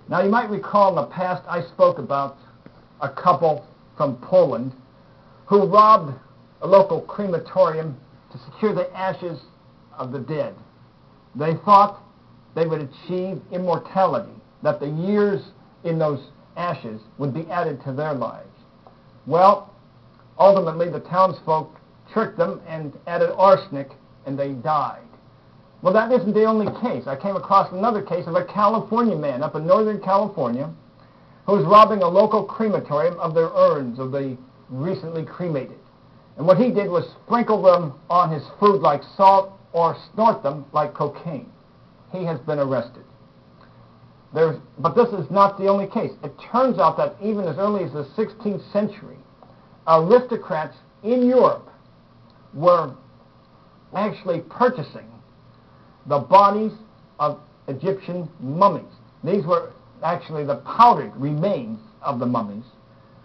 Now, you might recall in the past I spoke about a couple from Poland who robbed a local crematorium to secure the ashes of the dead. They thought they would achieve immortality, that the years in those ashes would be added to their lives. Well, ultimately the townsfolk tricked them and added arsenic, and they died. Well, that isn't the only case. I came across another case of a California man up in Northern California who was robbing a local crematorium of their urns of the recently cremated. And what he did was sprinkle them on his food like salt or snort them like cocaine. He has been arrested. But this is not the only case. It turns out that even as early as the 16th century, aristocrats in Europe were actually purchasing the bodies of Egyptian mummies. These were actually the powdered remains of the mummies,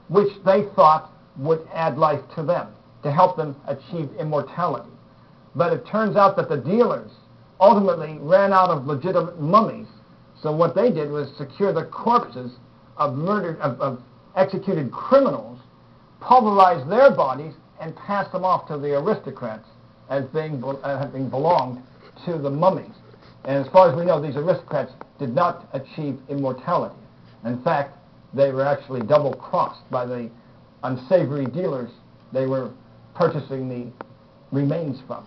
which they thought would add life to them, to help them achieve immortality. But it turns out that the dealers ultimately ran out of legitimate mummies, so what they did was secure the corpses of executed criminals, pulverize their bodies, and pass them off to the aristocrats as having belonged to the mummies. And as far as we know, these aristocrats did not achieve immortality. In fact, they were actually double-crossed by the unsavory dealers they were purchasing the remains from.